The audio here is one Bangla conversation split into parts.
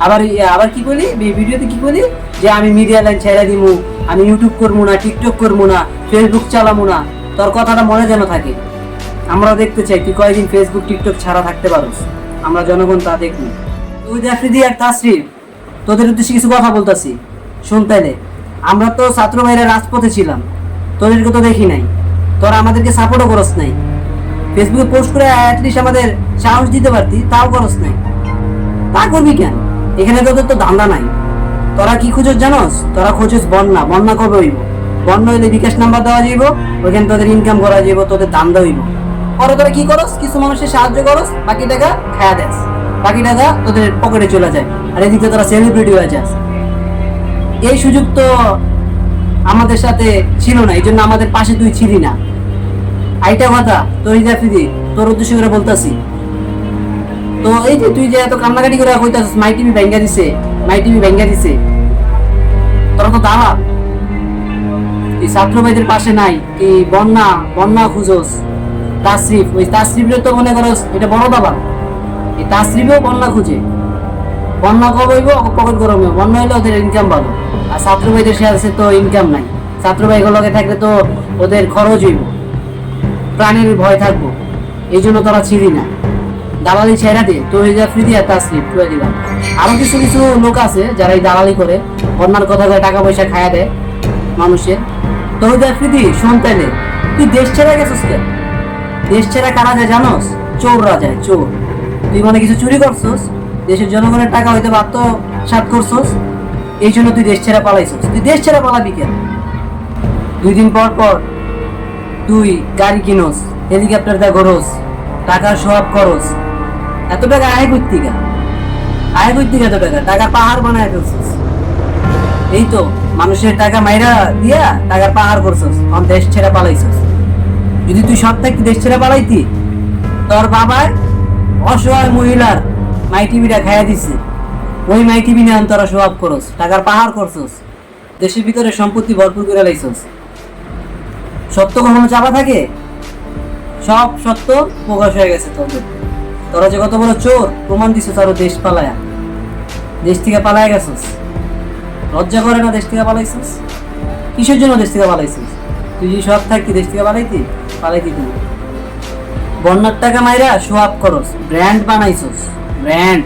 আবার আবার কি বলি ভিডিওতে কি বলি যে আমি মিডিয়া লাইন ছেড়ে দিমু, আমি ইউটিউব করবো না, টিকটক করবো না, ফেসবুক চালাবো না। তোর কথাটা মনে যেন থাকে। আমরা দেখতে চাই তুই কয়েকদিন ফেসবুক টিকটক ছাড়া থাকতে পারোস, আমরা জনগণ তা দেখবো। তুই আফ্রিদি আর তাসরিফ, তোদের উদ্দেশ্যে কিছু কথা বলতাছি শুন তাইলে। আমরা তো ছাত্র ভাইরা রাজপথে ছিলাম, তোদেরকে তো দেখি নাই, তোরা আমাদেরকে সাপোর্টও করস নাই। ফেসবুকে পোস্ট করে অ্যাটলিস্ট আমাদের সাহস দিতে পারতি, তাও করস নাই। তা করবি কেন? এখানে তোদের তো ধান্দা নাই। তোরা কি খুঁজছ জানোস? তোরা খুঁজছ বন্যা। বন্যা কবে হইব? বন্যা হইলে বিকাশ নাম্বার দেওয়া যাইব, ওইখানে তোদের ইনকাম করা যাইব, তোদের ধান্দা হইব। পরে তোরা কি করস? কিছু মানুষের সাহায্য করস, বাকি টাকা খায়া দেস, বাকি টাকা তোদের পকেটে চলে যায়। আর এদিকে তোরা সেলিব্রিটি হয়ে যাস। এই সুযোগ তো আমাদের সাথে ছিল না, এই জন্য আমাদের পাশে তুই ছিলি না। আইটা কথা তোর জাফরিদি, তোর উদ্দেশ্য করে বলতাছি। তো এই যে তুই যে এত কান্নাকাটি করে কইতাছিস মাই টিভি ভেঙ্গা দিছে, মাই টিভি ভেঙ্গা দিছে, তোরা তো দাঁড়া। তুই ছাত্র ভাইদের পাশে নাই, তুই বন্যা বন্যা খুঁজোস। তাসরিফ, ওই তাসরিফের তো মনে করস এটা বড় দাবা। এই তাসরিফেও বন্যা খুঁজে। বন্যা কবে হইব? পকেট গরম হইব। বন্যা হইলে ওদের ইনকাম ভালো। আর ছাত্র ভাইদের শেয়ারসে তো ইনকাম নাই। ছাত্র ভাইগুলোকে থাকলে তো ওদের খরচ হইব, প্রাণের ভয় থাকবো। এই জন্য তোরা ছিলি না। দালালি ছেড়া দিয়ে তো হয়ে যা ফ্রি দিয়ে তাসরিফ করে দিলাম। আরো কিছু কিছু লোক আছে যারা এই দালালি করে, বন্যার কথা করে টাকা পয়সা খায়া দেয় মানুষের। তো হয়ে যা ফ্রি দিয়ে শোন তাইলে, তুই দেশ ছেড়ে গেছিস কেন? দেশ ছেড়া কারা যায় জানোস? চোররা যায়, চোর। তুই মানে কিছু চুরি করছস, দেশের জনগণের টাকা হইতে আত্মসাৎ করছস, এই জন্য তুই দেশ ছেড়া পালাইছস। তুই দেশ ছেড়া পালাবি কেন? 2 দিন পর পর তুই গাড়ি কিনোস, হেলিকপ্টার দা ঘোরস, টাকার সব খরচ। এত টাকা আয় করতি গা, আয় করতি এত টাকা, টাকা পাহাড় বানায় ফেলছিস। এই তো মানুষের টাকা মাইরা দিয়া টাকার পাহাড় করছস, অন দেশ ছেড়া পালাইছস। যদি তুই সব থাকতি দেশ ছেড়া পালাইতি, তোর বাবার অসহায় মহিলার মাই টিভিটা খাইয়া দিছে, ওই মাই টিভি নিয়ে তোরা সোয়াব করস, টাকার পাহাড় করছস, দেশের ভিতরে সম্পত্তি ভরপুর করে লাইছস। সত্য কখনো চাপা থাকে? সব সত্য প্রকাশ হয়ে গেছে তোদের। তোরা যে কত বড় চোর প্রমাণ দিছিস, আরো দেশ পালায়া, দেশ থেকে পালায়া গেছিস। লজ্জা করে না দেশ থেকে পালাইছিস? কিসের জন্য দেশ থেকে পালাইছিস? তুই যদি সব থাকতি দেশ থেকে পালাইতি তুই। বন্যার টাকা মাইরা শো আপ করস, ব্র্যান্ড বানাইছস, ব্র্যান্ড।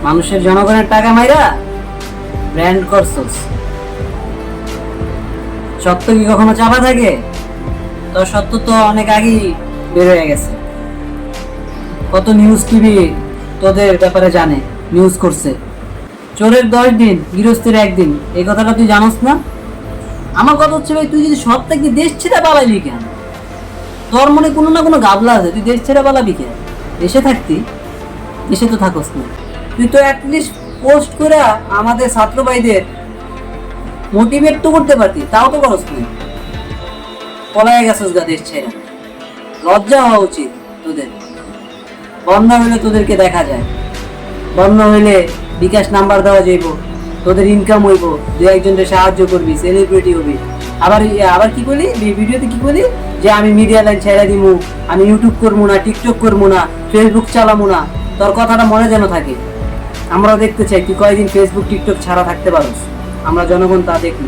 মানুষের জনগণের টাকা মাইরা ব্র্যান্ড করছস। সত্য কি কখনো চাপা থাকে? তোর সত্য তো অনেক আগেই বের হয়ে গেছে। কত নিউজ টিভি তোদের ব্যাপারে জানে, নিউজ করছে। চোরের 10 দিন, গৃহস্থের 1 দিন, এই কথাটা তুই জানোস না? আমার কথা হচ্ছে ভাই, তুই যদি সব থেকে দেশ ছেড়ে পালাইলি কেন? তোর মনে কোনো না কোনো গাবলা আছে, তুই দেশ ছেড়ে পালাবি কেন? দেশে থাকতি, দেশে তো থাকস না। তুই তো অ্যাটলিস্ট পোস্ট করে আমাদের ছাত্র ভাইদের মোটিভেট তো করতে পারতি, তাও তো করস না। পলায় গেছিস গা দেশ ছেড়ে। লজ্জা হওয়া উচিত তোদের। বন্যা হইলে তোদেরকে দেখা যায়, বন্যা হইলে বিকাশ নাম্বার দেওয়া যাইব, তোদের ইনকাম হইব, 2-1জনকে সাহায্য করবি, সেলিব্রিটি হবি। আবার কি বলি ভিডিওতে কি বলি যে আমি মিডিয়া লাইন ছেড়ে দিমু, আমি ইউটিউব করবো না, টিকটক করবো না, ফেসবুক চালাবো না। তোর কথাটা মনে যেন থাকে। আমরা দেখতে চাই তুই কয়েকদিন ফেসবুক টিকটক ছাড়া থাকতে পারোস, আমরা জনগণ তা দেখি।